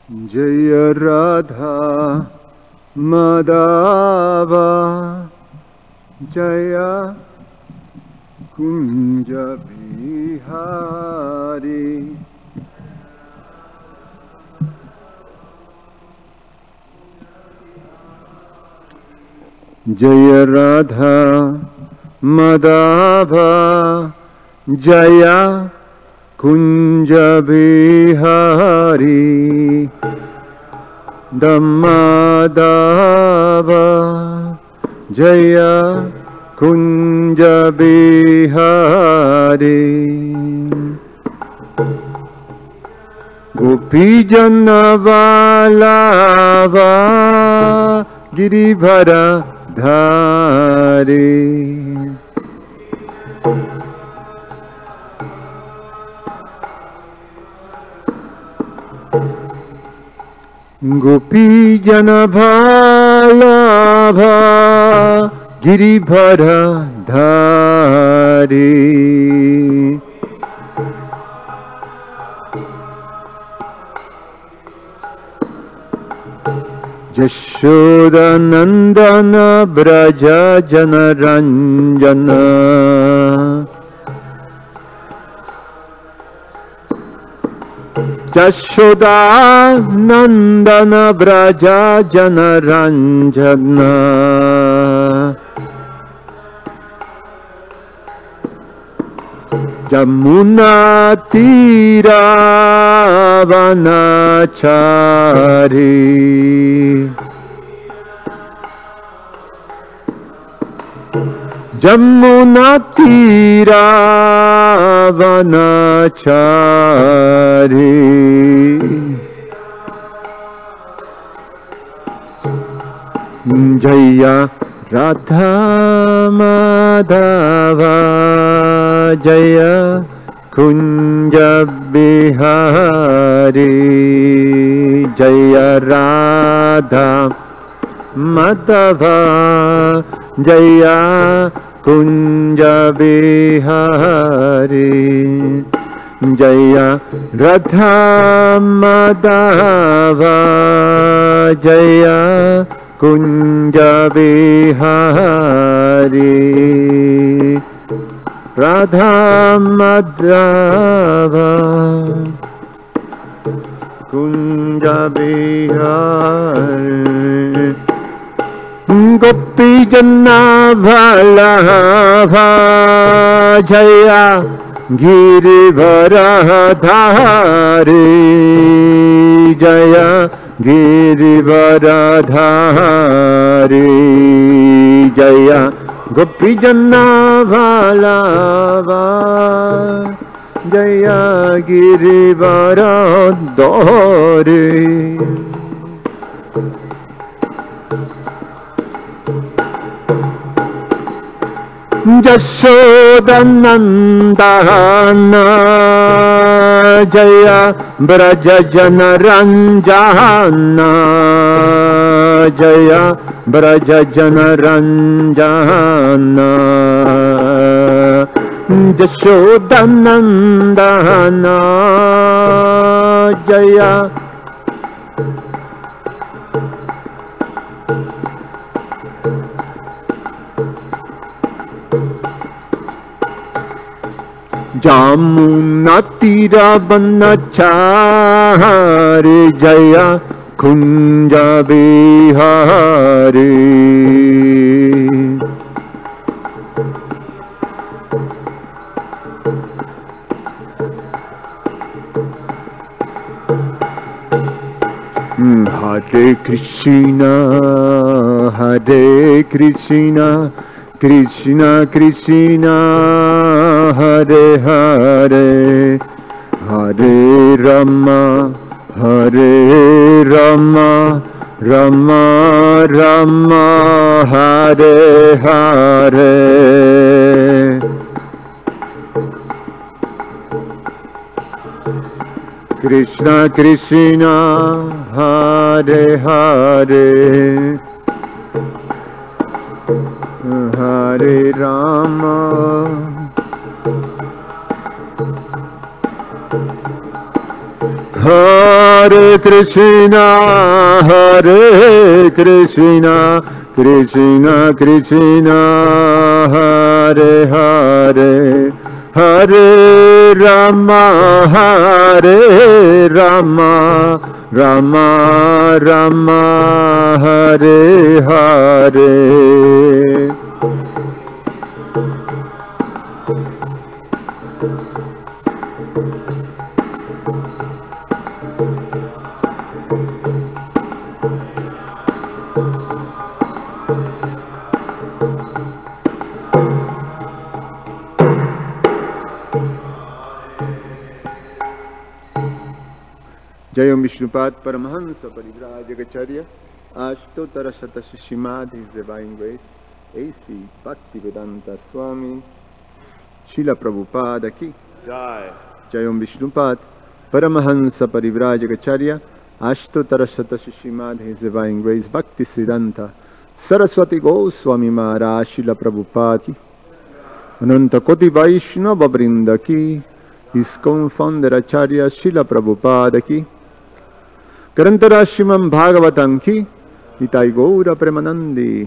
Jaya Radha Madhava Jaya Kunja Bihari Jaya Radha Madhava Jaya Kunja Bihari Dhammadava Jaya Kunja Bihari Gopijana Vallabha Girivara Dhari Gopijana Vallabha Girivara Dhari Yashoda Nandana Braja Jana Ranjana Yashoda Nandana Braja Jana Ranjana Jamuna Tira Vanachari Jamuna Tira Vanachari Jaya Radha Madhava Jaya Kunja Bihari Jaya Radha Madhava Jaya Kunja Bihari Jaya Radha Madhava Jaya Kunja Bihari Radha Madhava Kunja Bihari Gopijana Vallabha Jaya Girivara Dhari Jaya Girivara Dhari Jaya Gopijana Vallabha Jaya Girivara Dhari Yashoda Nandana Jaya Braja Jana Ranjana Jaya Braja Jana Ranjana Yashoda Nandana Jaya Jamuna Tira Vanachari Jaya Kunja Bihari Hare Krishna Hare Krishna Krishna Krishna Hare Hare Hare Rama Hare Rama Rama Rama Hare Hare Krishna Krishna Hare Hare Hare Rama Hare Hare Krishna, Hare Krishna, Krishna Krishna, Hare Hare, Hare Rama, Hare Rama, Rama Rama, Hare Hare. Jayam Vishnupad Paramahansa Parivrajagacharya Ashtotara Shatasu Srimad, His Divine Grace, A.C. Bhaktivedanta Swami Srila Prabhupada Ki Jai. Jayam Vishnupad Paramahansa Parivrajagacharya Ashtotara Shatasu Srimad, His Divine Grace, Bhaktisiddhanta Saraswati Goswami Maharaj Srila Prabhupada Ki Ananta Koti Vaishnava Vrinda Ki, ISKCON Founder Acharya Srila Prabhupada Ki, Karantara Srimad Bhagavatam Ki, Nitai Gaura Premanandi.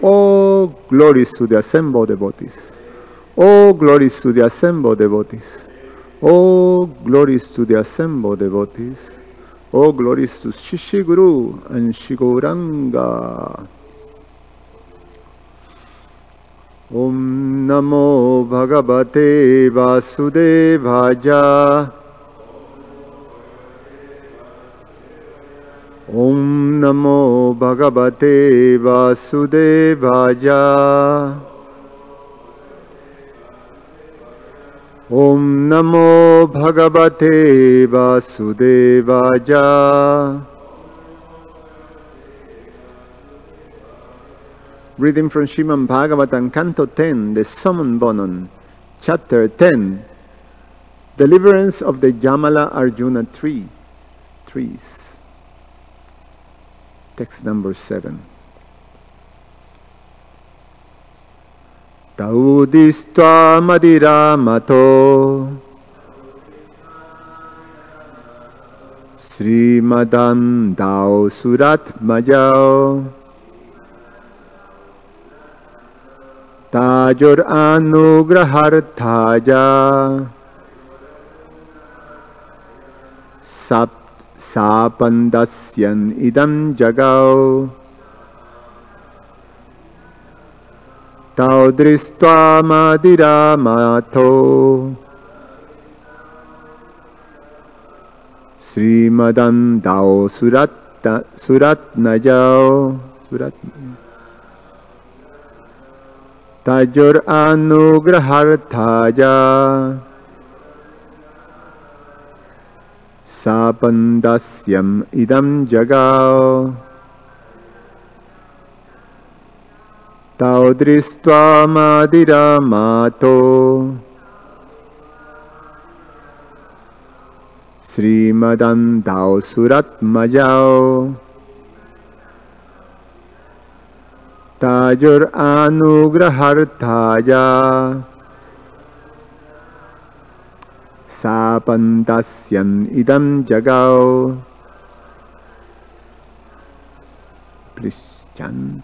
All glories to the assembled devotees. All glories to the assembled devotees. All glories to the assembled devotees. All glories to Shishi Guru and Shigoranga. Om Namo Bhagavate Vasudevaya. Om Namo Bhagavate Vasudevaya. Om Namo Bhagavate Vasudevaya. Reading from Srimad Bhagavatam, Canto 10, the Summon Bonon, Chapter 10, Deliverance of the Jamala Arjuna trees. Text number 7. Taudistva Madiramato Srimadam Dao Surat Majao Tajur Anugraharthaja Sapandasyan Idam Jagao Taudristva Madiramato Srimadam Dao Surat Najao Tajur Anugraharthaja Sapandasyam Idam Jagao Taudristva Madiramato Srimadam Dao Surat Majao Tajur Anugraharthaja Sapandasyam Idam Jagao. Please chant.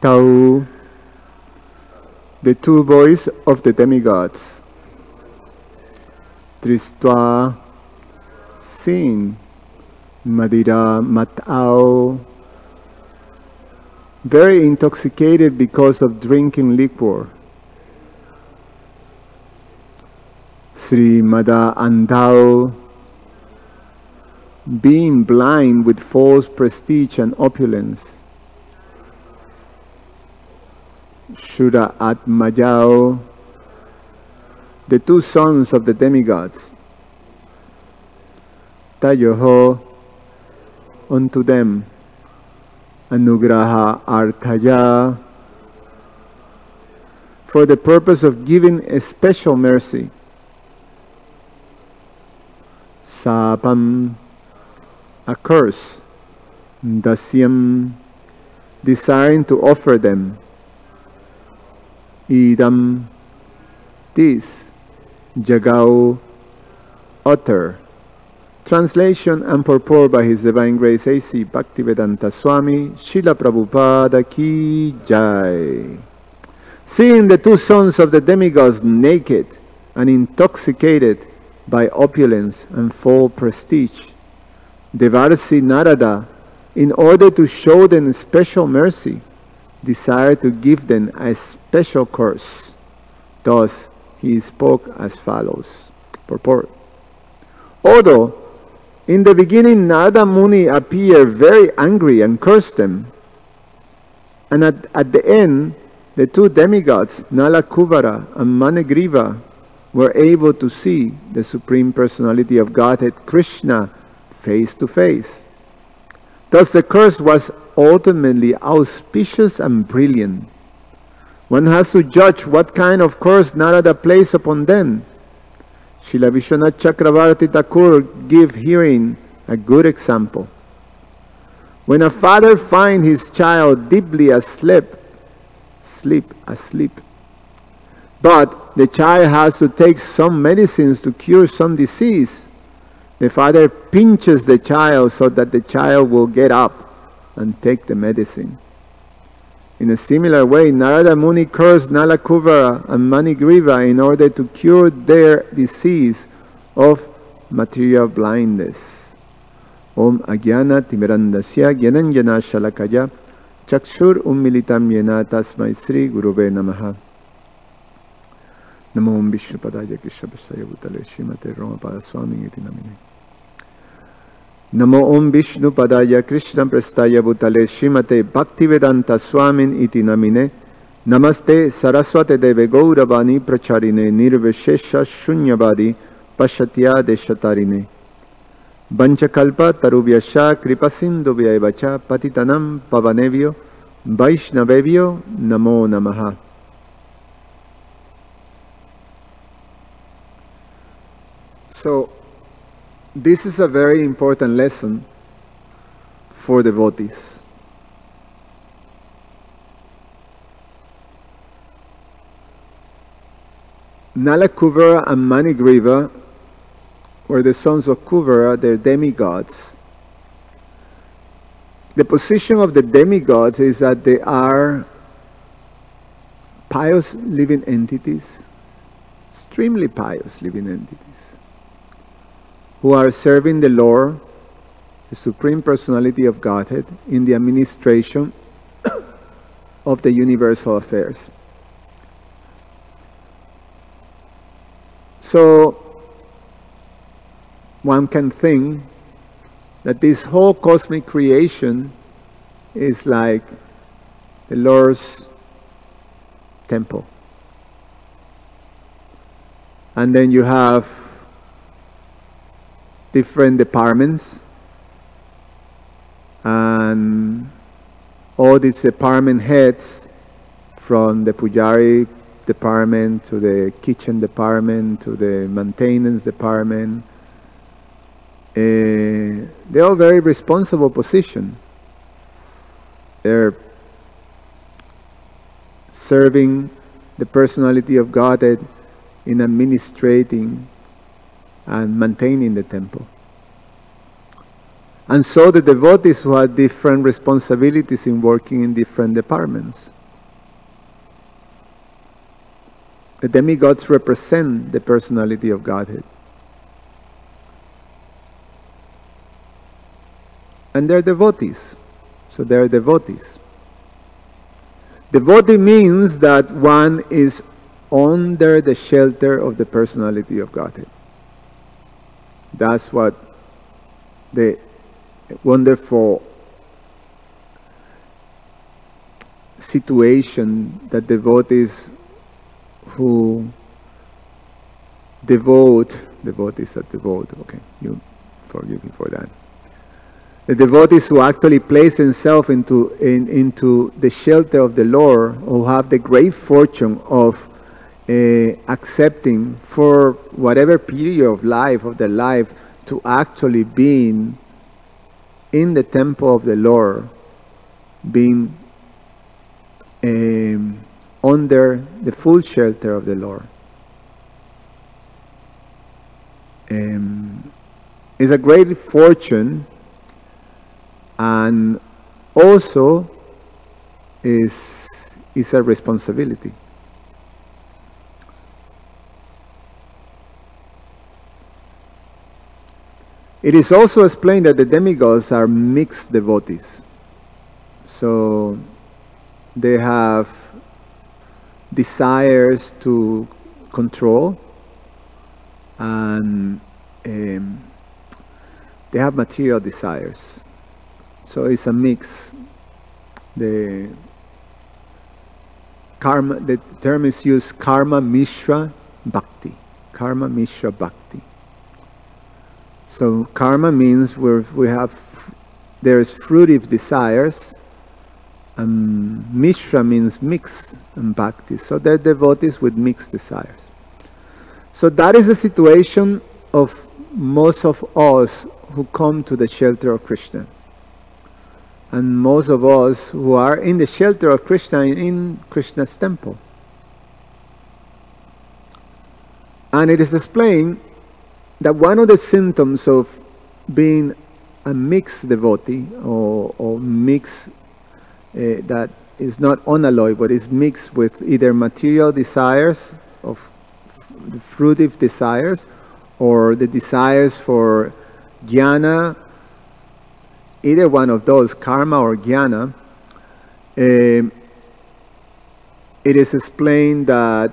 Tau, the two boys of the demigods. Tristva, sin, Madira Matao, very intoxicated because of drinking liquor. Srimada Andao, being blind with false prestige and opulence. Shura Atmayao, the two sons of the demigods. Tayoho, unto them. Anugraha Arthaya, for the purpose of giving a special mercy. Sapam, a curse. Dasyam, desiring to offer them. Idam, this. Jagao, utter. Translation and purport by His Divine Grace A.C. Bhaktivedanta Swami Srila Prabhupada Ki Jai. Seeing the two sons of the demigods naked and intoxicated by opulence and false prestige, Devarsi Narada, in order to show them special mercy, desired to give them a special curse. Thus, he spoke as follows. Purport. Although in the beginning Narada Muni appeared very angry and cursed them, and at the end the two demigods, Nala Kuvara and Manigriva, were able to see the Supreme Personality of Godhead, Krishna, face to face. Thus the curse was ultimately auspicious and brilliant. One has to judge what kind of curse Narada placed upon them. Srila Vishwanath Chakravarti Thakur give herein a good example. When a father finds his child deeply asleep, but the child has to take some medicines to cure some disease, the father pinches the child so that the child will get up and take the medicine. In a similar way, Narada Muni cursed Nalakuvara and Manigriva in order to cure their disease of material blindness. Om Agyana Timirandasya Gyananjana Shalakaya Chakshur Ummilitam Yena Tasmai Sri Gurube Namaha. Namo Om Vishnupadaya Krishnapastaya Bhutale Srimate Ramapada Swami Iti Namine. Namo Om Vishnu Padaya Krishna Prastaya Bhutale Srimate Bhaktivedanta Swamin Iti Namine. Namaste Saraswate Deve Gauravani Pracharine Nirveshesha Shunyavadi Pashatya Deshatarine. Vanchakalpa Tarubhyasha Kripasindubhyaevacha Patitanam Pavanevyo Vaishnavevyo Namo Namaha. So, this is a very important lesson for devotees. Nala Kuvara and Manigriva were the sons of Kuvara, their demigods. The position of the demigods is that they are pious living entities, extremely pious living entities, who are serving the Lord, the Supreme Personality of Godhead, in the administration of the universal affairs. So, one can think that this whole cosmic creation is like the Lord's temple. And then you have different departments, and all these department heads, from the Pujari department to the kitchen department to the maintenance department, they're all very responsible position. They're serving the personality of Godhead in administrating and maintaining the temple. And so the devotees who have different responsibilities in working in different departments. The demigods represent the personality of Godhead. And they're devotees. So they're devotees. Devotee means that one is under the shelter of the personality of Godhead. That's what the wonderful situation that devotees who devotees, okay, you forgive me for that. The devotees who actually place themselves into the shelter of the Lord, who have the great fortune of accepting for whatever period of their life, to actually being in the temple of the Lord, being under the full shelter of the Lord. Is a great fortune, and also is a responsibility. It is also explained that the demigods are mixed devotees. So they have desires to control, and they have material desires. So it's a mix. The term is used, karma mishra bhakti. Karma mishra bhakti. So karma means there's fruitive desires, and mishra means mix, and bhakti. So they're devotees with mixed desires. So that is the situation of most of us who come to the shelter of Krishna. And most of us who are in the shelter of Krishna, in Krishna's temple. And it is explained that one of the symptoms of being a mixed devotee, or mixed, that is not unalloyed, but is mixed with either material desires, of the fruitive desires, or the desires for jnana, either one of those, karma or jnana, it is explained that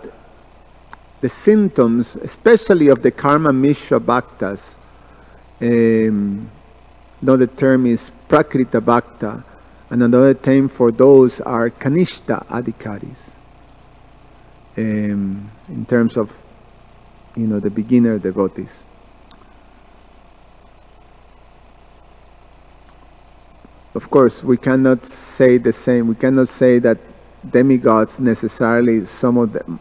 the symptoms, especially of the karma mishra bhaktas, another term is prakrita bhakta, and another term for those are kanishta adhikaris, in terms of, the beginner devotees. Of course, we cannot say the same. We cannot say that demigods necessarily, some of them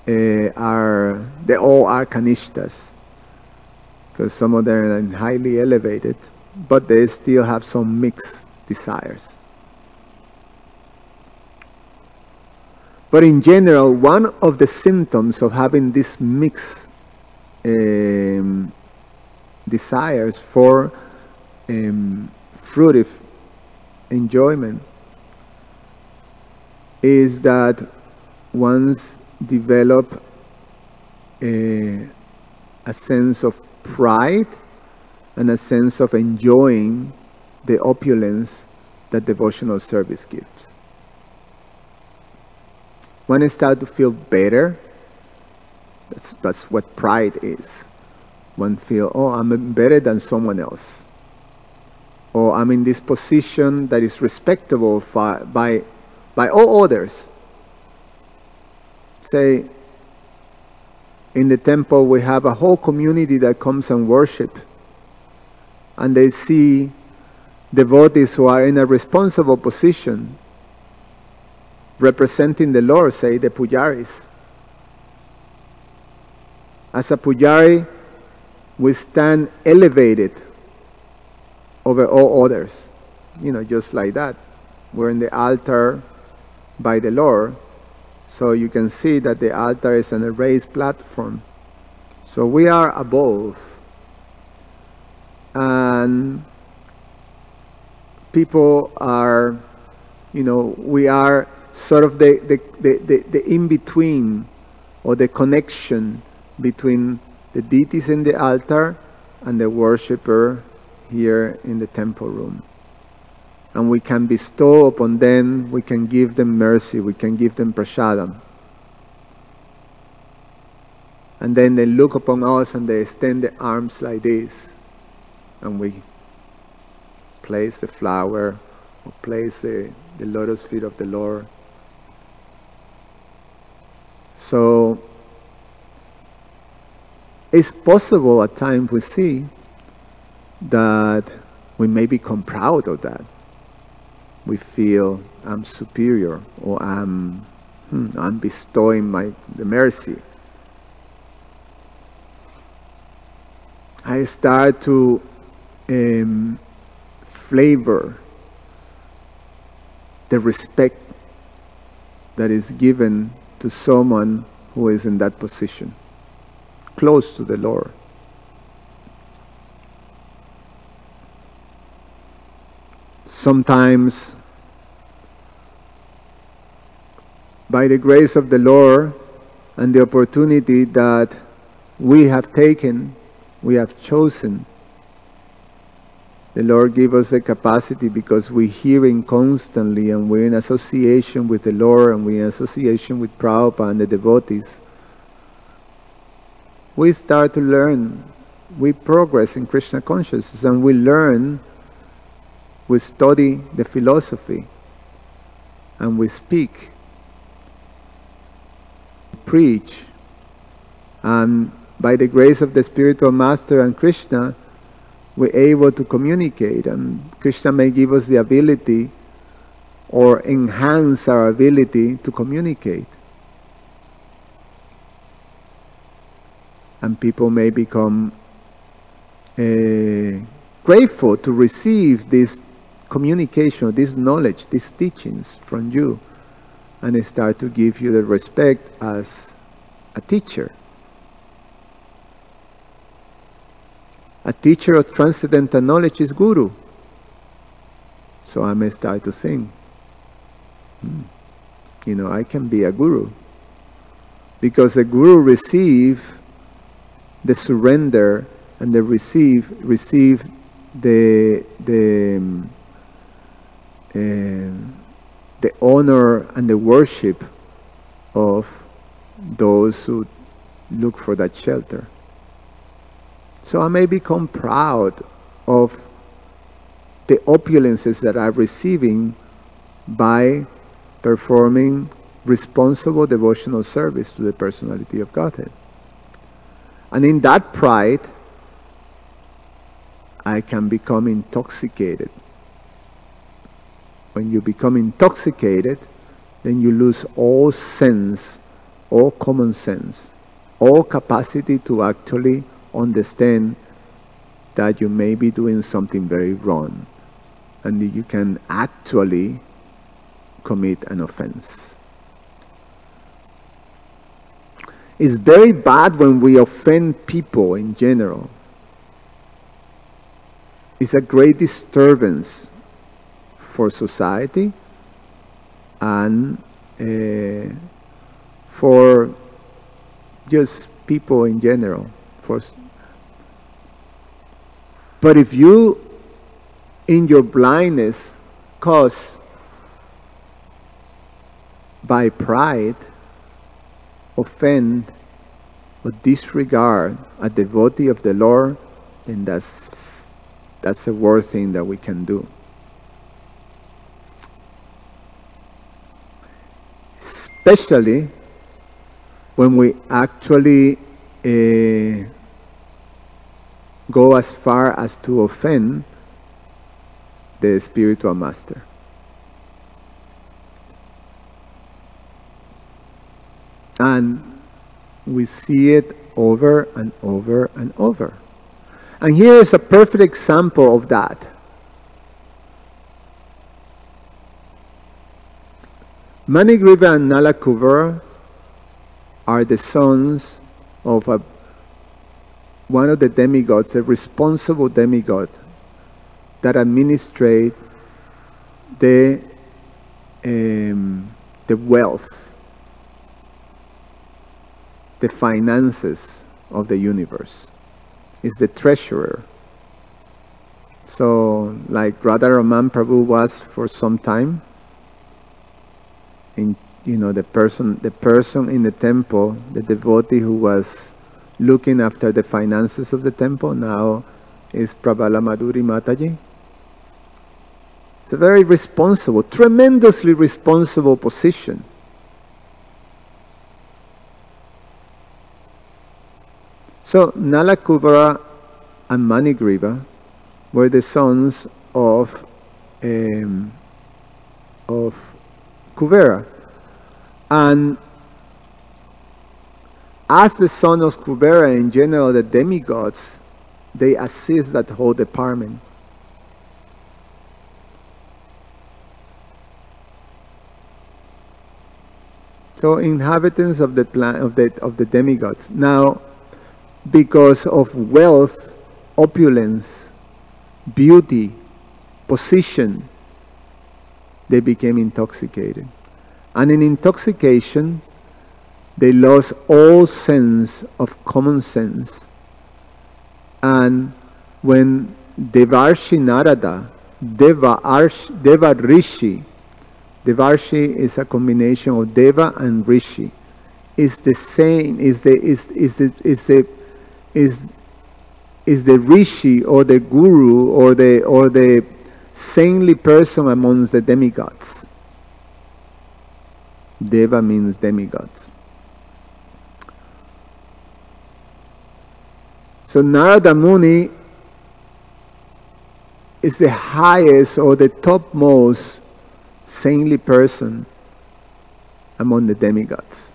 they all are kanishtas, because some of them are highly elevated, but they still have some mixed desires. But in general, one of the symptoms of having this mixed desires for fruitive enjoyment is that one's develop a sense of pride and a sense of enjoying the opulence that devotional service gives. One starts to feel better. That's what pride is. One feels, oh, I'm better than someone else. Or I'm in this position that is respectable by all others. Say, in the temple we have a whole community that comes and worship, and they see devotees who are in a responsible position representing the Lord, say the pujaris. As a pujari, we stand elevated over all others, just like that. We're in the altar by the Lord, so you can see that the altar is on a raised platform. So we are above. And people are, we are sort of the in-between, or the connection between the deities in the altar and the worshipper here in the temple room. And we can bestow upon them, we can give them mercy, we can give them prasadam. And then they look upon us and they extend their arms like this. And we place the flower, or place the lotus feet of the Lord. So it's possible at times we see that we may become proud of that. We feel I'm superior, or I'm bestowing the mercy. I start to flavor the respect that is given to someone who is in that position, close to the Lord. Sometimes, by the grace of the Lord and the opportunity that we have taken, we have chosen, the Lord give us the capacity, because we're hearing constantly and we're in association with the Lord and we're in association with Prabhupada and the devotees. We start to learn, we progress in Krishna consciousness, and we learn, we study the philosophy, and we speak, preach, and by the grace of the spiritual master and Krishna, we're able to communicate, and Krishna may give us the ability or enhance our ability to communicate. And people may become grateful to receive this communication, this knowledge, these teachings from you, and they start to give you the respect as a teacher. A teacher of transcendental knowledge is Guru. So I may start to think, I can be a Guru. Because a Guru receive the surrender, and they receive the honor and the worship of those who look for that shelter. So I may become proud of the opulences that I'm receiving by performing responsible devotional service to the personality of Godhead. And in that pride, I can become intoxicated. When you become intoxicated, then you lose all sense, all common sense, all capacity to actually understand that you may be doing something very wrong, and you can actually commit an offense. It's very bad when we offend people in general. It's a great disturbance for society and for just people in general. But if you, in your blindness, cause by pride, offend or disregard a devotee of the Lord, then that's the worst thing that we can do. Especially when we actually go as far as to offend the spiritual master. And we see it over and over and over. And here is a perfect example of that. Manigriva and Nalakuvara are the sons of a one of the demigods, a responsible demigod that administrate the wealth, the finances of the universe. Is the treasurer. So, like Radharaman Prabhu was for some time, in the person in the temple, the devotee who was looking after the finances of the temple, now is Prabala Madhuri Mataji. It's a very responsible, tremendously responsible position. So Nalakubara and Manigriva were the sons of Kubera. And as the son of Kubera, in general, the demigods, they assist that whole department. So inhabitants of the demigods. Now, because of wealth, opulence, beauty, position, they became intoxicated. And in intoxication, they lost all sense of common sense. And when Devarshi Narada, Deva Rishi, Devarshi is a combination of Deva and Rishi, is the same, is the Rishi or the Guru or the saintly person amongst the demigods. Deva means demigods. So Narada Muni is the highest or the topmost saintly person among the demigods.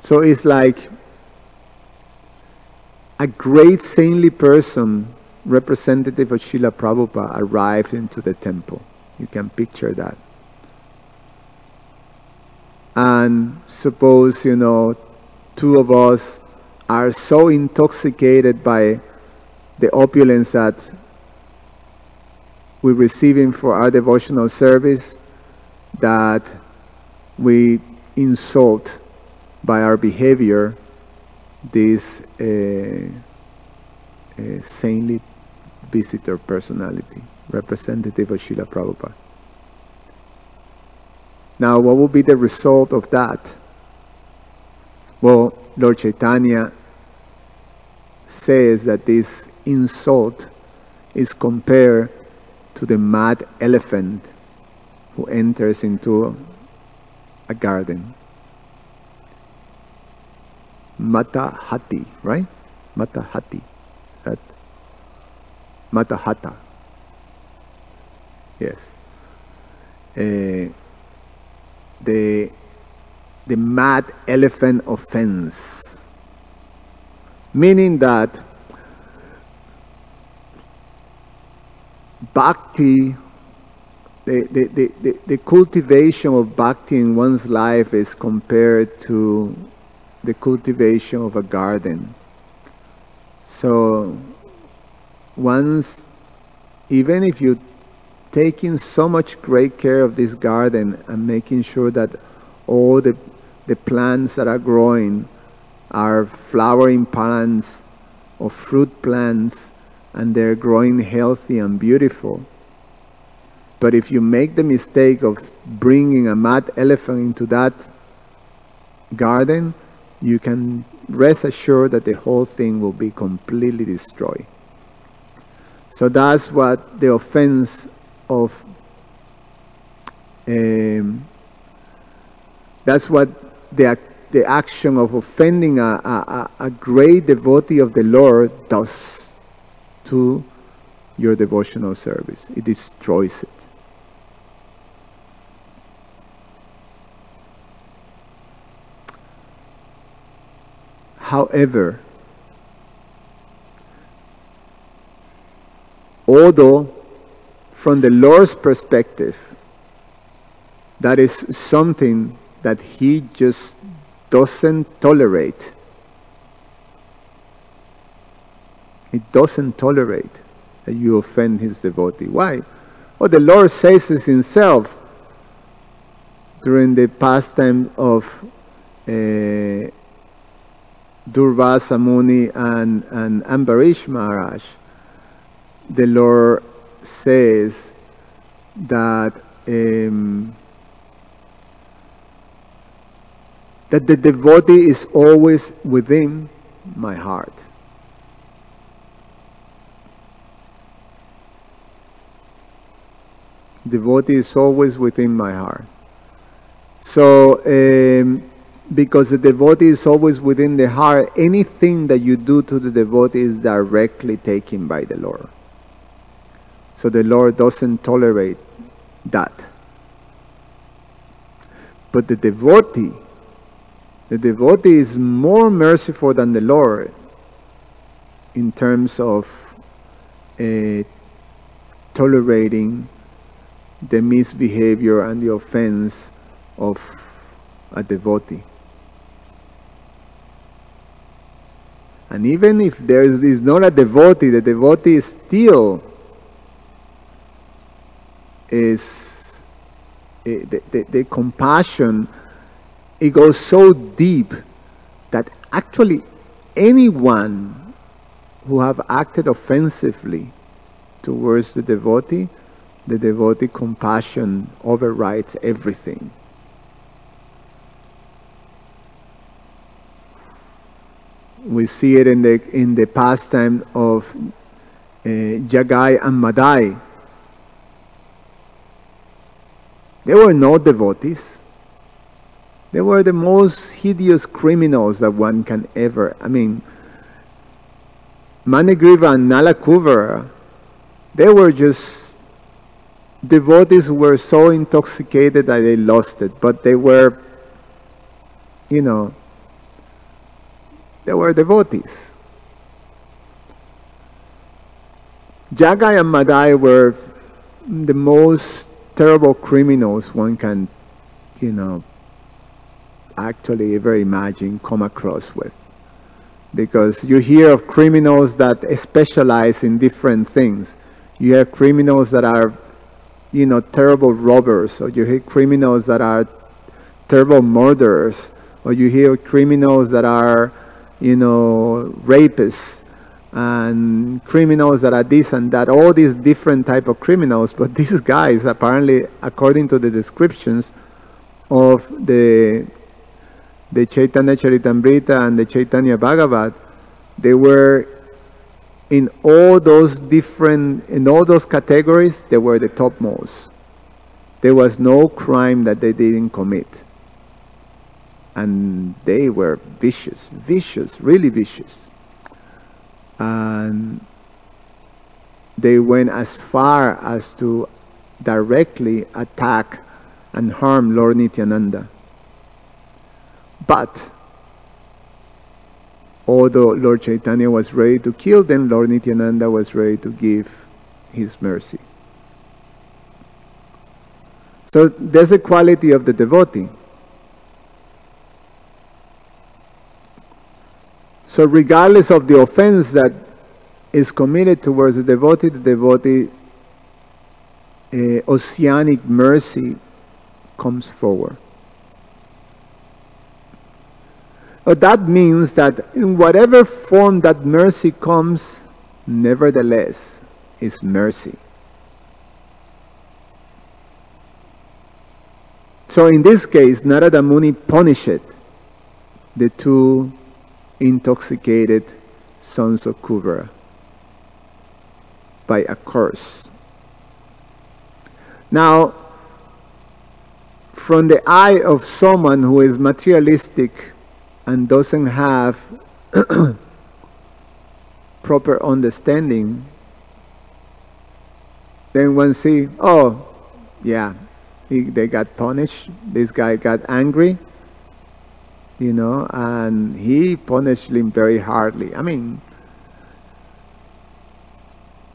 So it's like a great saintly person, representative of Srila Prabhupada, arrived into the temple. You can picture that. And suppose, two of us are so intoxicated by the opulence that we're receiving for our devotional service that we insult by our behavior this saintly visitor personality, representative of Srila Prabhupada. Now, what will be the result of that? Well, Lord Chaitanya says that this insult is compared to the mad elephant who enters into a garden. Matahati, right? Matahati. Is that? Matahata. Yes. The mad elephant offense. Meaning that bhakti, the cultivation of bhakti in one's life is compared to the cultivation of a garden. So once, even if you taking so much great care of this garden and making sure that all the plants that are growing are flowering plants or fruit plants and they're growing healthy and beautiful. But if you make the mistake of bringing a mad elephant into that garden, you can rest assured that the whole thing will be completely destroyed. So that's what the offense of that's what the action of offending a great devotee of the Lord does to your devotional service. It destroys it. However, although from the Lord's perspective, that is something that He just doesn't tolerate. It doesn't tolerate that you offend his devotee. Why? Oh, the Lord says this himself during the pastime of Durvasa Muni and Ambarish Maharaj. The Lord says that that the devotee is always within my heart. Devotee is always within my heart. So, because the devotee is always within the heart, anything that you do to the devotee is directly taken by the Lord. So the Lord doesn't tolerate that. But the devotee is more merciful than the Lord in terms of tolerating the misbehavior and the offense of a devotee. And even if there is not a devotee, the devotee still is the compassion. It goes so deep that actually anyone who have acted offensively towards the devotee compassion overrides everything. We see it in the pastime of Jagai and Madai. They were not devotees. They were the most hideous criminals that one can ever. I mean, Manigriva and Nalakuvara, they were just devotees who were so intoxicated that they lost it. But they were, they were devotees. Jagai and Madai were the most terrible criminals one can, actually ever imagine, come across with. Because you hear of criminals that specialize in different things. You have criminals that are, terrible robbers, or you hear criminals that are terrible murderers, or you hear criminals that are, rapists, and criminals that are this and that, all these different type of criminals. But these guys, apparently, according to the descriptions of the Chaitanya Charitamrita and the Chaitanya Bhagavat, they were in all those categories, they were the topmost. There was no crime that they didn't commit. And they were vicious, really vicious. And they went as far as to directly attack and harm Lord Nityananda. But although Lord Chaitanya was ready to kill them, Lord Nityananda was ready to give his mercy. So there's a quality of the devotee. So regardless of the offense that is committed towards the devotee, oceanic mercy comes forward. That means that in whatever form that mercy comes, nevertheless, is mercy. So in this case, Narada Muni punished the two intoxicated sons of Kuvara by a curse. Now, from the eye of someone who is materialistic and doesn't have proper understanding, then one see, oh, yeah, they got punished, this guy got angry, and he punished him very hardly. I mean,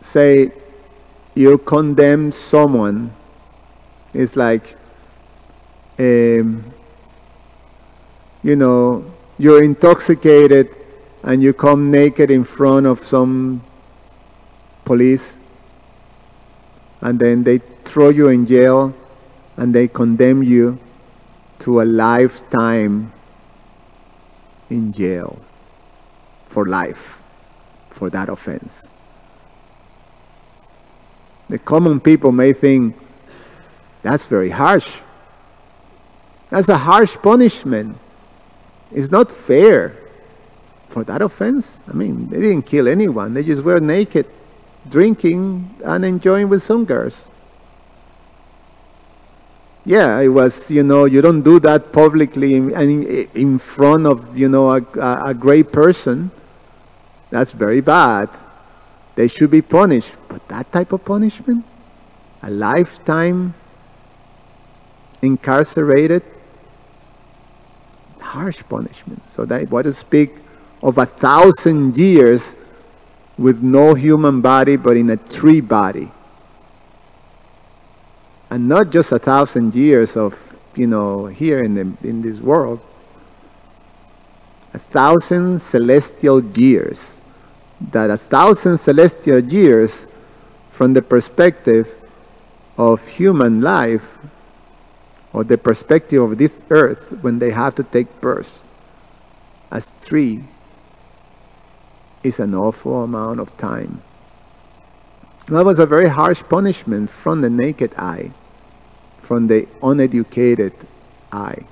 say you condemn someone, it's like, you're intoxicated and you come naked in front of some police, and then they throw you in jail, and they condemn you to a lifetime in jail for life for that offense. The common people may think, that's very harsh. That's a harsh punishment. It's not fair for that offense. I mean, they didn't kill anyone. They just were naked, drinking and enjoying with some girls. Yeah, it was, you don't do that publicly in front of, a great person. That's very bad. They should be punished. But that type of punishment? A lifetime incarcerated? Harsh punishment. So that what to speak of 1,000 years with no human body, but in a tree body. And not just 1,000 years of, here in this world. 1,000 celestial years. That 1,000 celestial years, from the perspective of human life, or the perspective of this earth, when they have to take birth, as 3 is an awful amount of time. That was a very harsh punishment from the naked eye, from the uneducated eye.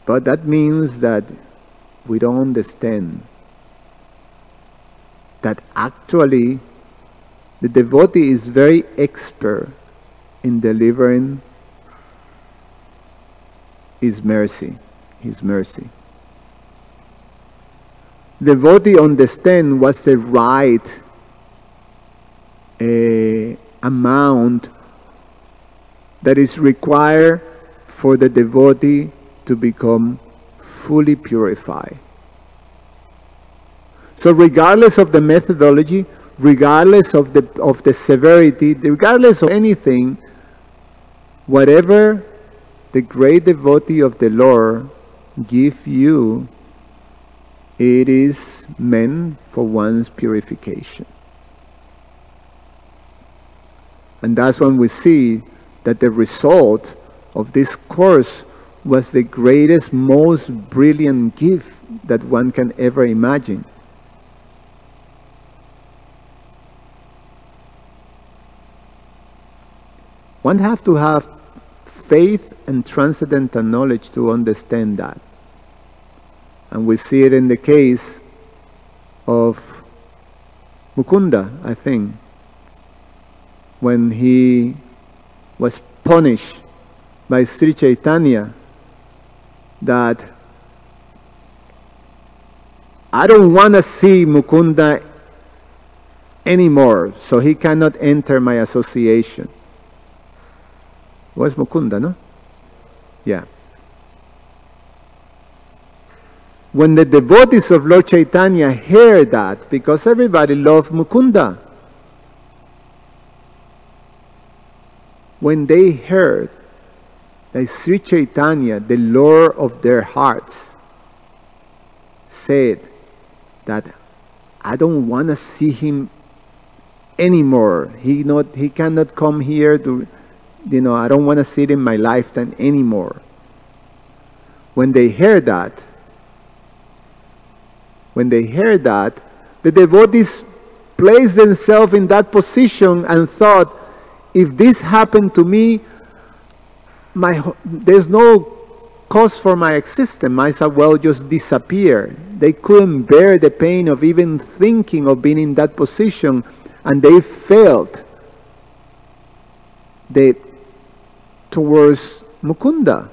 But that means that we don't understand that actually the devotee is very expert in delivering his mercy. Devotee understand what's the right amount that is required for the devotee to become fully purified. So regardless of the methodology, regardless of the severity, regardless of anything, whatever the great devotee of the Lord give you, it is meant for one's purification. And that's when we see that the result of this course was the greatest, most brilliant gift that one can ever imagine. One have to have faith and transcendental knowledge to understand that. And we see it in the case of Mukunda, I think, when he was punished by Sri Chaitanya, that I don't want to see Mukunda anymore, so he cannot enter my association. It was Mukunda, no? Yeah. When the devotees of Lord Chaitanya heard that, because everybody loved Mukunda, when they heard that Sri Chaitanya, the Lord of their hearts, said that I don't want to see him anymore. He cannot come here to, I don't want to see it in my lifetime anymore. When they heard that, the devotees placed themselves in that position and thought, if this happened to me, there's no cause for my existence. Might as well just disappear. They couldn't bear the pain of even thinking of being in that position, and they felt towards Mukunda.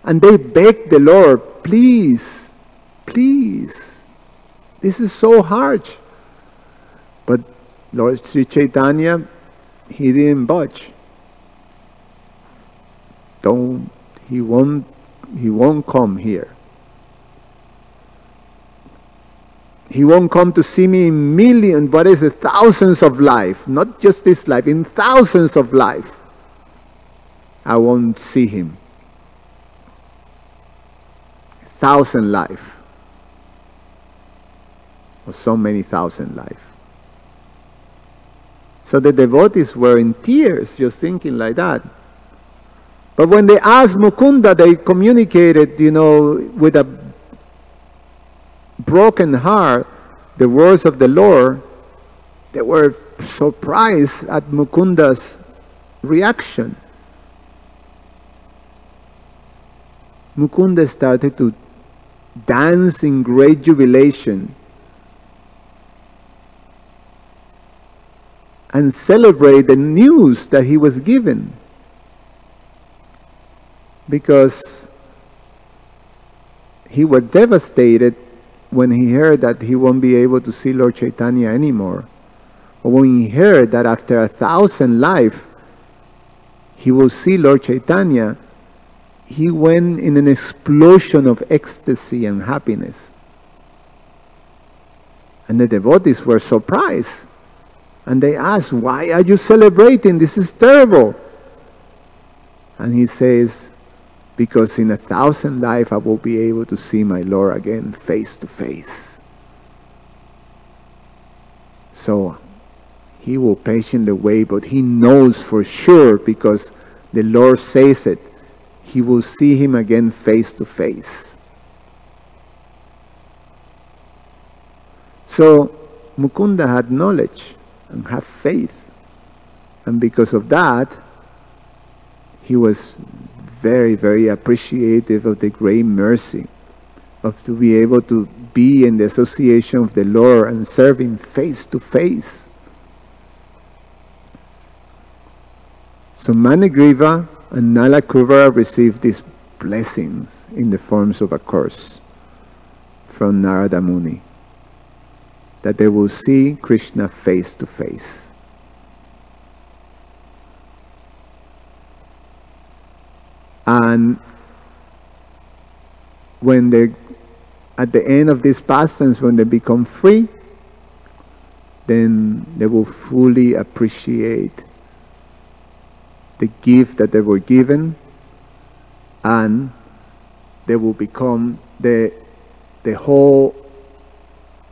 And they begged the Lord, please, please, this is so harsh. But Lord Sri Chaitanya, he didn't budge. He won't come here. He won't come to see me in millions, what is it, thousands of life, not just this life, in thousands of life. I won't see him. 1,000 life. of so many thousand lives. So the devotees were in tears just thinking like that. But when they asked Mukunda, they communicated, with a broken heart, the words of the Lord. They were surprised at Mukunda's reaction. Mukunda started to dance in great jubilation and celebrate the news that he was given, because he was devastated when he heard that he won't be able to see Lord Chaitanya anymore. Or when he heard that after 1,000 lives he will see Lord Chaitanya, he went in an explosion of ecstasy and happiness. And the devotees were surprised. And they asked, "Why are you celebrating? This is terrible." And he says, "Because in 1,000 lives I will be able to see my Lord again face to face. So he will patiently wait, but he knows for sure, because the Lord says it, he will see him again face to face." So Mukunda had knowledge and had faith. And because of that, he was very, very appreciative of the great mercy of to be able to be in the association of the Lord and serve him face to face. So Manigriva and Nalakuvara received these blessings in the forms of a curse from Narada Muni, that they will see Krishna face to face. And when they, at the end of this pastance, when they become free, then they will fully appreciate the gift that they were given, and they will become the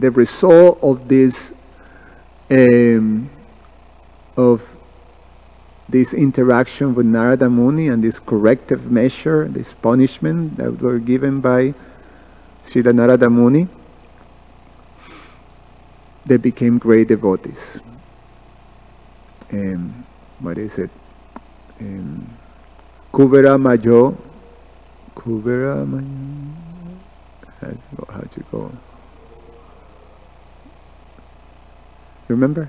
result of this interaction with Narada Muni and this corrective measure, this punishment that were given by Srila Narada Muni. They became great devotees. What is it? Kubera Majo. Kubera Majo. How'd you go? Remember?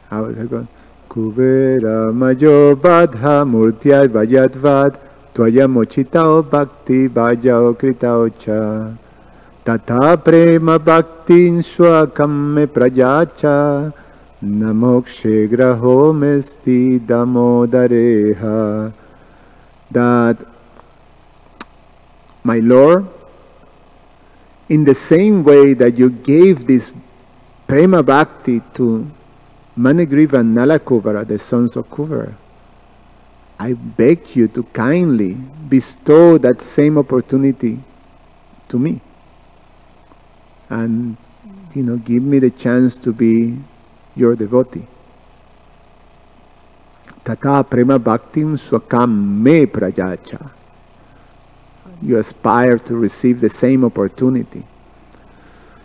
How is it going? Kubera Majo Badha Murtyad Vajadvad Tvaya Mochitao Bhakti Bhajao Kritao Cha Tata Prema Bhaktin Swakame Prajacha Namokshe Graho Mesti Damodareha. That, my Lord, in the same way that you gave this Prema Bhakti to Manigriva and Nalakuvara, the sons of Kuvara, I beg you to kindly bestow that same opportunity to me. And, give me the chance to be your devotee. Tata Prema Bhaktim Swakam Me Prajacha. You aspire to receive the same opportunity.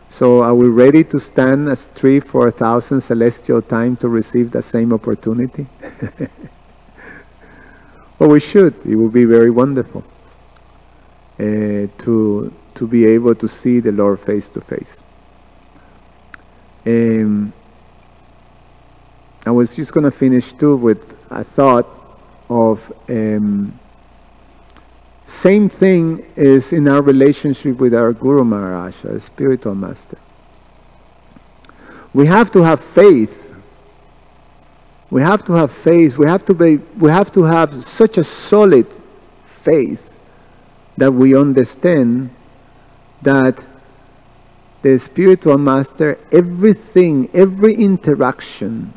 So are we ready to stand as tree for 1,000 celestial time to receive the same opportunity? Well, we should. It will be very wonderful to be able to see the Lord face to face. I was just going to finish too with a thought of same thing is in our relationship with our Guru Maharaj, our spiritual master. We have to have faith. We have to have faith. We have to have such a solid faith that we understand that the spiritual master, everything, every interaction,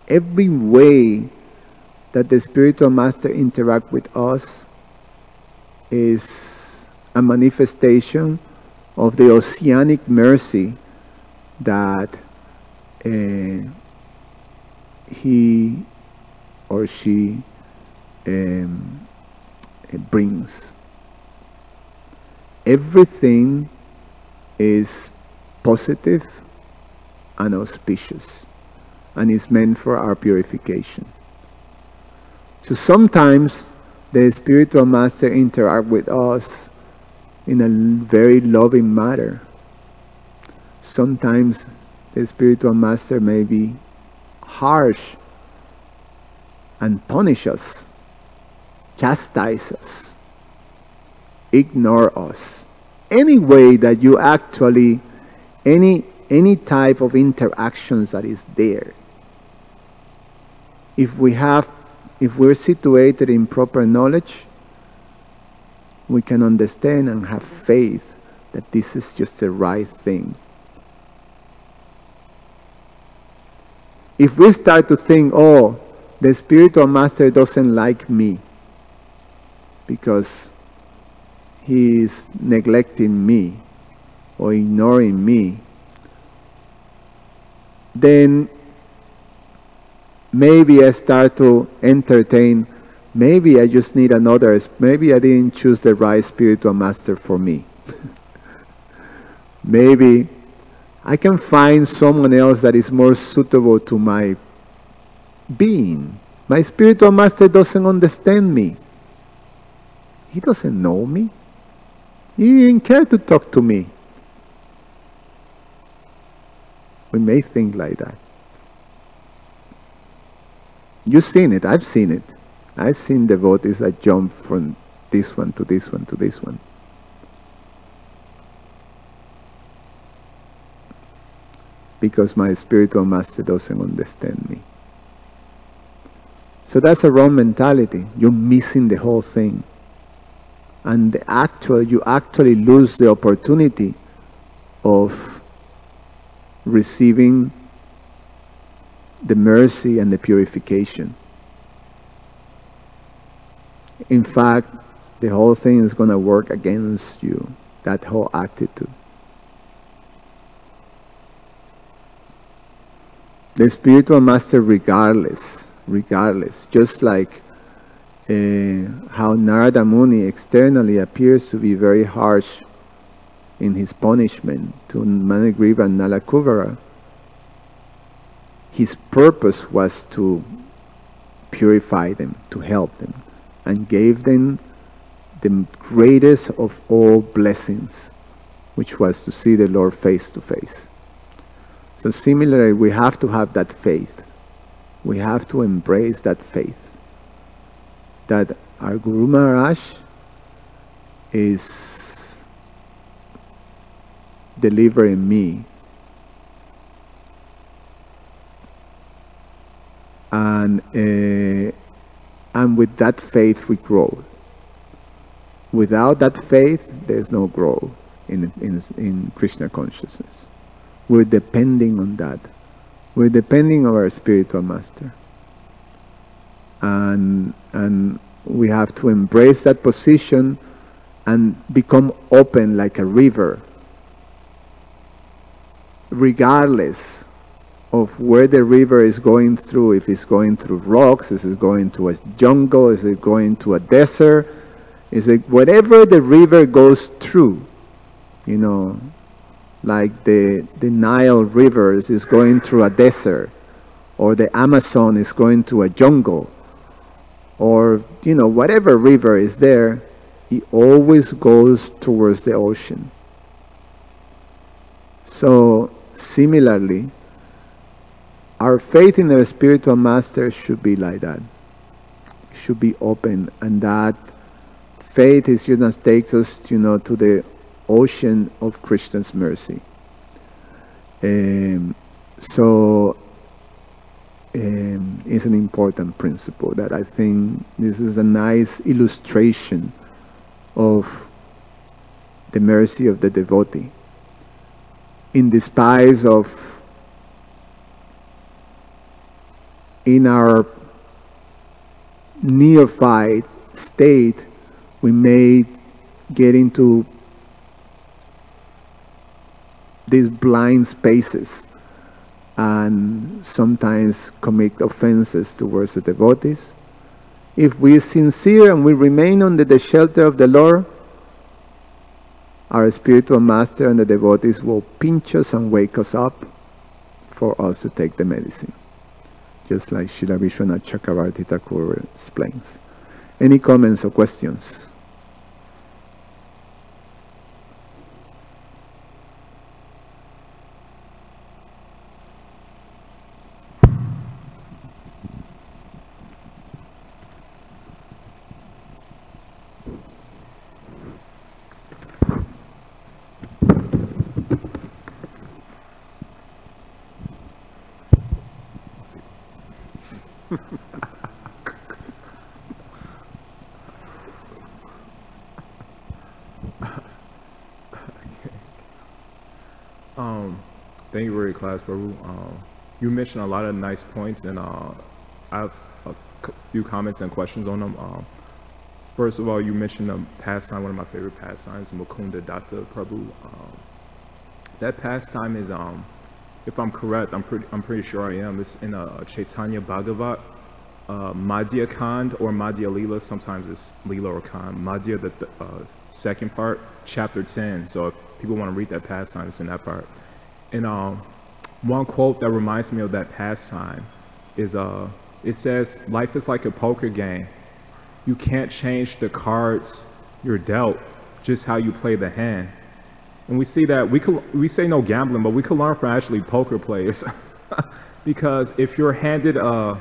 every way that the spiritual master interacts with us is a manifestation of the oceanic mercy that he or she brings. Everything is positive and auspicious, and is meant for our purification. So sometimes the spiritual master interacts with us in a very loving manner. Sometimes the spiritual master may be harsh and punish us, chastise us, ignore us. Any way that you actually, any type of interactions that is there. If we're situated in proper knowledge, we can understand and have faith that this is just the right thing. If we start to think, oh, the spiritual master doesn't like me because he is neglecting me or ignoring me, then maybe I start to entertain, maybe I just need another, maybe I didn't choose the right spiritual master for me. Maybe I can find someone else that is more suitable to my being. My spiritual master doesn't understand me. He doesn't know me. He didn't care to talk to me. We may think like that. You've seen it. I've seen it. I've seen devotees that jump from this one to this one to this one. Because my spiritual master doesn't understand me. So that's a wrong mentality. You're missing the whole thing. And you actually lose the opportunity of receiving the mercy and the purification. In fact, the whole thing is going to work against you, that whole attitude. The spiritual master, regardless, just like how Narada Muni externally appears to be very harsh in his punishment to Manigriva and Nalakuvara, his purpose was to purify them, to help them, and gave them the greatest of all blessings, which was to see the Lord face to face. So similarly, we have to have that faith. We have to embrace that faith that our Guru Maharaj is delivering me, and with that faith we grow. Without that faith, there's no growth in Krishna consciousness. We're depending on that. We're depending on our spiritual master. And we have to embrace that position and become open like a river, regardless of where the river is going through. If it's going through rocks, is it going to a jungle, is it going to a desert, is it whatever the river goes through, you know, like the Nile rivers is going through a desert, or the Amazon is going to a jungle, or, you know, whatever river is there, it always goes towards the ocean. So similarly, our faith in our spiritual master should be like that. It should be open, and that faith is, you know, takes us, you know, to the ocean of Krishna's mercy. It's an important principle that I think this is a nice illustration of the mercy of the devotee. In despite of, in our neophyte state, we may get into these blind spaces and sometimes commit offenses towards the devotees. If we are sincere and we remain under the shelter of the Lord, our spiritual master and the devotees will pinch us and wake us up for us to take the medicine. Just like Srila Vishwanath Chakravarti Thakur explains. Any comments or questions? Thank you for your class, Prabhu. You mentioned a lot of nice points, and I have a few comments and questions on them. First of all, you mentioned a pastime, one of my favorite pastimes, Mukunda Datta, Prabhu. That pastime is, if I'm correct, I'm pretty sure I am. It's in Chaitanya Bhagavat, Madhya Kand or Madhya Leela. Sometimes it's Leela or Kand. Madhya, the second part, chapter 10. So if people want to read that pastime, it's in that part. And one quote that reminds me of that pastime is, it says, life is like a poker game. You can't change the cards you're dealt, just how you play the hand. And we see that, we say no gambling, but we could learn from actually poker players. Because if you're handed a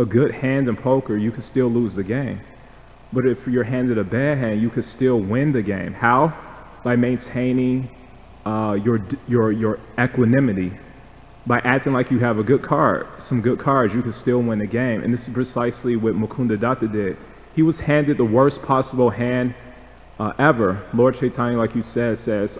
good hand in poker, you could still lose the game. But if you're handed a bad hand, you could still win the game. How? By maintaining your equanimity. By acting like you have a good card, some good cards, you can still win the game. And this is precisely what Mukunda Datta did. He was handed the worst possible hand ever. Lord Chaitanya, like you said, says,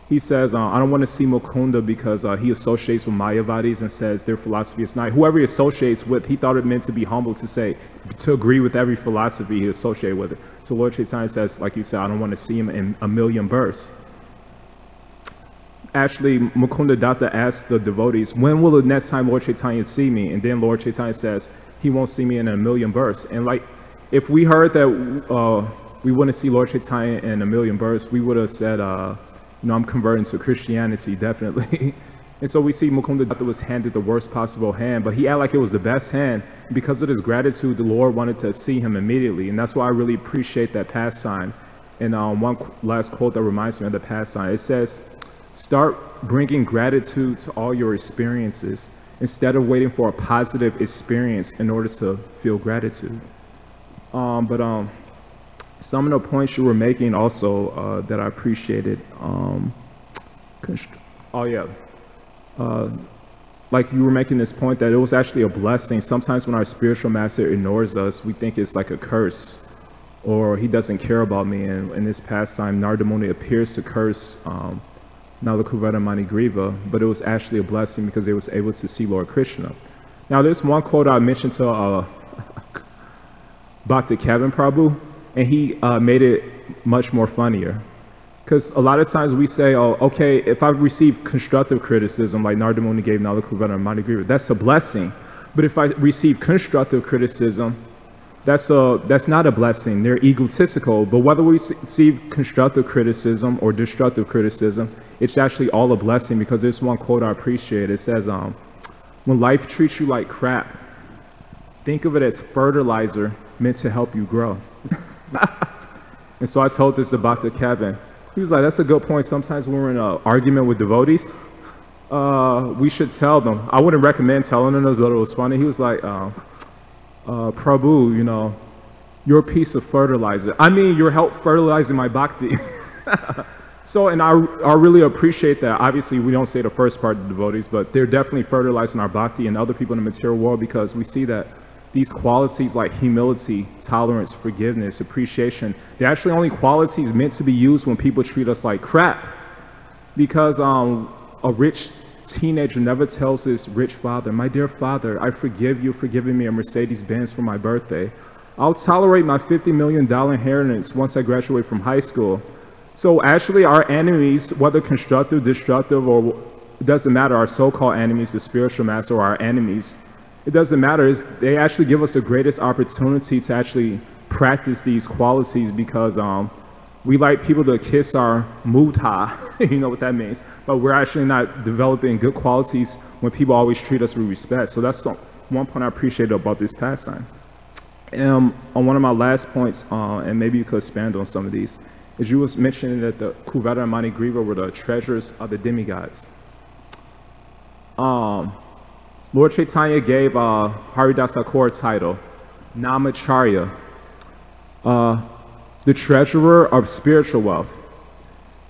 he says, I don't want to see Mukunda because he associates with Mayavadis and says their philosophy is not. Whoever he associates with, he thought it meant to be humble, to say, to agree with every philosophy he associated with it. So Lord Chaitanya says, like you said, I don't want to see him in a million births. Actually, Mukunda Datta asked the devotees, when will the next time Lord Chaitanya see me? And then Lord Chaitanya says, he won't see me in a million births. And like, if we heard that we wouldn't see Lord Chaitanya in a million births, we would have said, you know, I'm converting to Christianity, definitely. And so we see Mukunda Datta was handed the worst possible hand, but he acted like it was the best hand. Because of his gratitude, the Lord wanted to see him immediately. And that's why I really appreciate that pastime. And one last quote that reminds me of the pastime, it says, start bringing gratitude to all your experiences instead of waiting for a positive experience in order to feel gratitude. Some of the points you were making also that I appreciated. Like you were making this point that it was actually a blessing. Sometimes when our spiritual master ignores us, we think it's like a curse or he doesn't care about me. And in this pastime, Narada Muni appears to curse Nalakuvara Manigriva, but it was actually a blessing because they was able to see Lord Krishna. Now there's one quote I mentioned to Bhakti Kevin Prabhu, and he made it much more funnier. Because a lot of times we say, oh, okay, if I receive constructive criticism, like Narada Muni gave Nalakuvara Manigriva, that's a blessing. But if I receive constructive criticism, that's not a blessing. They're egotistical. But whether we receive constructive criticism or destructive criticism, it's actually all a blessing, because there's one quote I appreciate. It says, when life treats you like crap, think of it as fertilizer meant to help you grow. And so I told this to Bhakti Kevin. He was like, that's a good point. Sometimes when we're in an argument with devotees, we should tell them. I wouldn't recommend telling them, but it was funny. He was like, Prabhu, you know, you're a piece of fertilizer. I mean, you're help fertilizing my bhakti. So, and I really appreciate that. Obviously, we don't say the first part of the devotees, but they're definitely fertilizing our bhakti and other people in the material world, because we see that these qualities like humility, tolerance, forgiveness, appreciation, they're actually only qualities meant to be used when people treat us like crap. Because a rich teenager never tells his rich father, my dear father, I forgive you for giving me a Mercedes-Benz for my birthday. I'll tolerate my $50 million inheritance once I graduate from high school. So actually our enemies, whether constructive, destructive, or it doesn't matter, our so-called enemies, the spiritual master, or our enemies, it doesn't matter. They actually give us the greatest opportunity to actually practice these qualities, because we like people to kiss our muta, you know what that means, but we're actually not developing good qualities when people always treat us with respect. So that's one point I appreciate about this pastime. On one of my last points, and maybe you could expand on some of these, is you was mentioning that the Kuvera and Manigriva were the treasures of the demigods. Lord Chaitanya gave Haridasa Kaur title, Namacharya, the treasurer of spiritual wealth.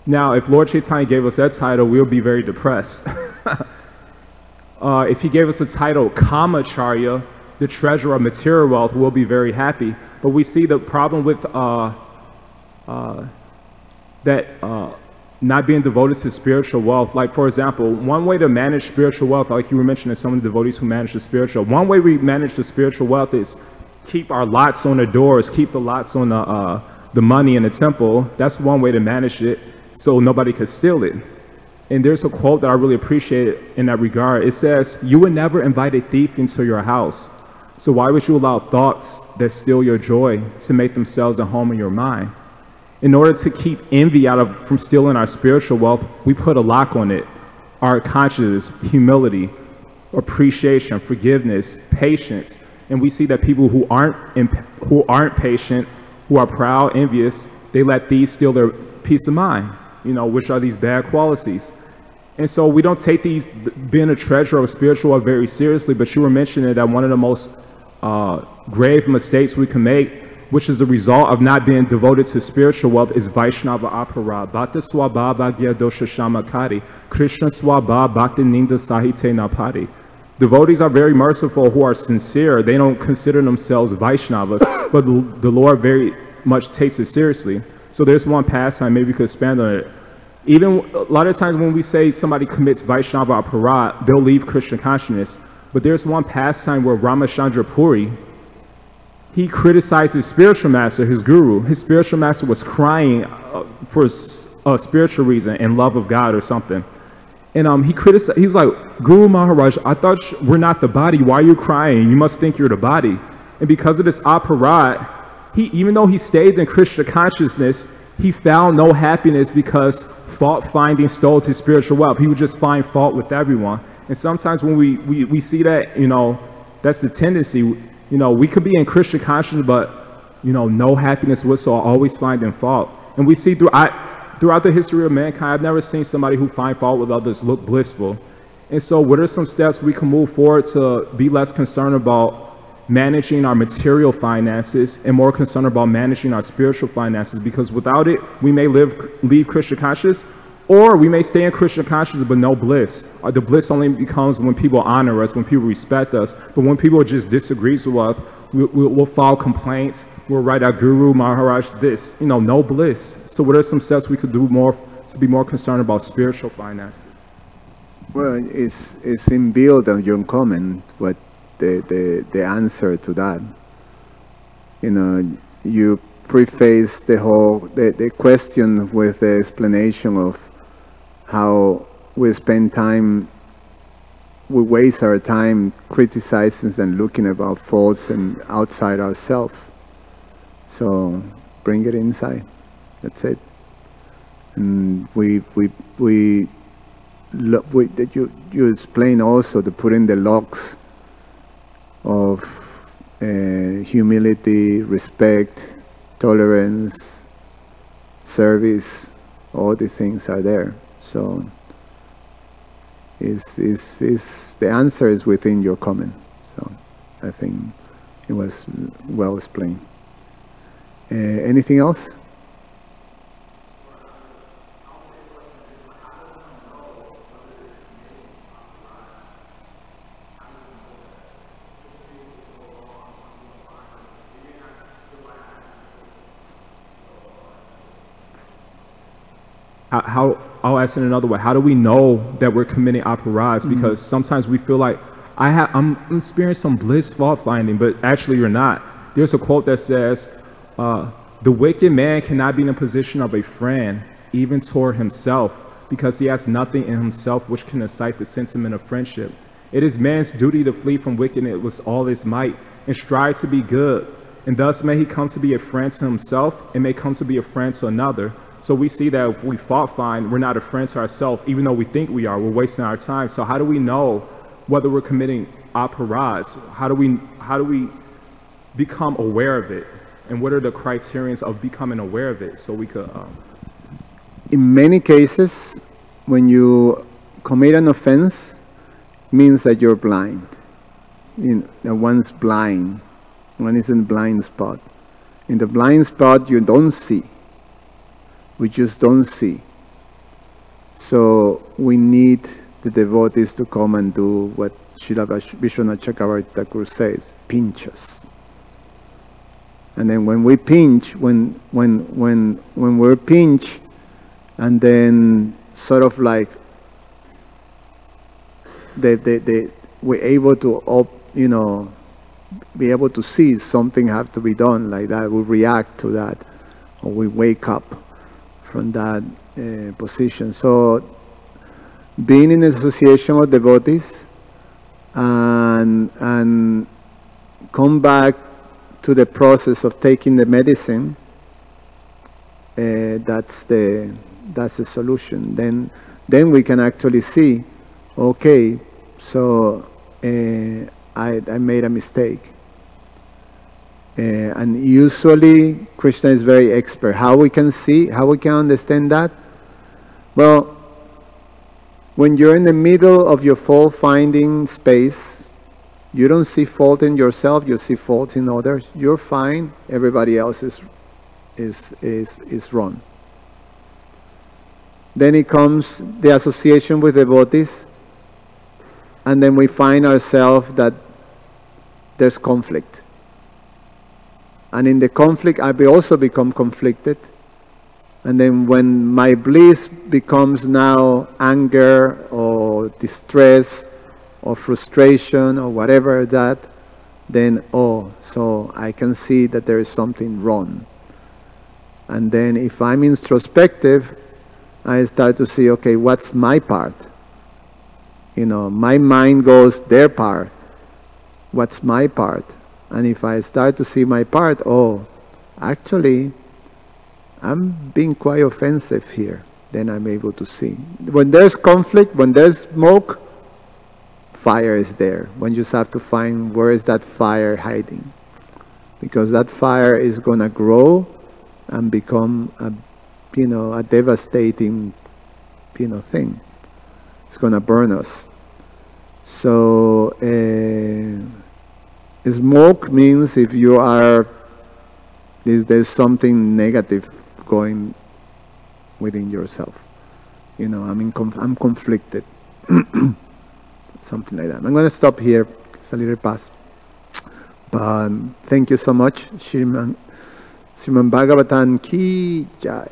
Now, if Lord Chaitanya gave us that title, we'll be very depressed. If he gave us the title Kamacharya, the treasurer of material wealth, we'll be very happy. But we see the problem with not being devoted to spiritual wealth. Like, for example, one way to manage spiritual wealth, like you were mentioning some of the devotees who manage the spiritual, one way we manage the spiritual wealth is keep our lots on the doors, keep the lots on the money in the temple. That's one way to manage it, so nobody could steal it. And there's a quote that I really appreciate in that regard. It says, "You would never invite a thief into your house, so why would you allow thoughts that steal your joy to make themselves at home in your mind?" In order to keep envy from stealing our spiritual wealth, we put a lock on it. Our consciousness, humility, appreciation, forgiveness, patience. And we see that people who aren't patient, who are proud, envious, they let thieves steal their peace of mind, you know, which are these bad qualities. And so we don't take these, being a treasurer of spiritual wealth, very seriously, but you were mentioning that one of the most grave mistakes we can make, which is the result of not being devoted to spiritual wealth, is Vaishnava Aparad. Bhakta Swabhava Gya Dosha Shamakari, Krishna Swabhava Bhakti Ninda Sahite Napari. Devotees are very merciful who are sincere. They don't consider themselves Vaishnavas, but the Lord very much takes it seriously. So there's one pastime, maybe you could expand on it. Even a lot of times when we say somebody commits Vaishnava Aparad, they'll leave Krishna consciousness. But there's one pastime where Ramachandra Puri, he criticized his spiritual master, his guru. His spiritual master was crying for a spiritual reason and love of God or something. And he criticized, he was like, "Guru Maharaj, I thought we're not the body. Why are you crying? You must think you're the body." And because of this aparat, even though he stayed in Krishna consciousness, he found no happiness because fault finding stole his spiritual wealth. He would just find fault with everyone. And sometimes when we see that, you know, that's the tendency. You know, we could be in Krishna consciousness, but, you know, no happiness whatsoever, always finding fault. And we see throughout the history of mankind, I've never seen somebody who finds fault with others look blissful. And so what are some steps we can move forward to be less concerned about managing our material finances and more concerned about managing our spiritual finances? Because without it, we may leave Krishna consciousness, or we may stay in Krishna consciousness but no bliss. The bliss only becomes when people honor us, when people respect us. But when people just disagree with us, we'll file complaints. We'll write our Guru Maharaj this, you know, no bliss. So what are some steps we could do more to be more concerned about spiritual finances? Well, it's inbuilt on your comment, what the answer to that. You know, you preface the question with the explanation of how we spend time, we waste our time criticizing and looking about faults and outside ourselves. So bring it inside. That's it. And you explain also to put in the locks of humility, respect, tolerance, service. All these things are there. So the answer is within your comment. So I think it was well explained. Anything else? I'll ask in another way. How do we know that we're committing aparas? Because sometimes we feel like I'm experiencing some bliss fault finding, but actually you're not. There's a quote that says, "The wicked man cannot be in a position of a friend, even toward himself, because he has nothing in himself which can excite the sentiment of friendship. It is man's duty to flee from wickedness with all his might, and strive to be good. And thus may he come to be a friend to himself, and may come to be a friend to another. So we see that if we fault find, we're not a friend to ourselves, even though we think we are. We're wasting our time. So how do we know whether we're committing aparas? How do we become aware of it? And what are the criterions of becoming aware of it? So we could... In many cases, when you commit an offense, it means that you're blind. That one's blind. One is in the blind spot. In the blind spot, you don't see. We just don't see. So we need the devotees to come and do what Srila Vishwanath Chakravarti Thakur says, pinch us. And then when we pinch, when we're pinched, and then sort of like we're able to be able to see something have to be done like that. We react to that, or we wake up from that position. So being in association with devotees and come back to the process of taking the medicine, that's the solution. Then we can actually see, okay, so I made a mistake. And usually Krishna is very expert. How we can see, how we can understand that? Well, when you're in the middle of your fault finding space, you don't see fault in yourself, you see faults in others. You're fine, everybody else is wrong. Then it comes the association with devotees, and then we find ourselves that there's conflict. And in the conflict, I also become conflicted. And then when my bliss becomes now anger or distress or frustration or whatever that, then, so I can see that there is something wrong. And then if I'm introspective, I start to see, okay, what's my part? My mind goes their part. What's my part? And if I start to see my part, actually, I'm being quite offensive here. Then I'm able to see. When there's conflict, when there's smoke, fire is there. One just have to find where is that fire hiding. Because that fire is going to grow and become a devastating, thing. It's going to burn us. So, smoke means if you are, there's something negative going within yourself. I'm conflicted. Something like that. I'm going to stop here. It's a little past. But thank you so much. Srimad Bhagavatam ki jai.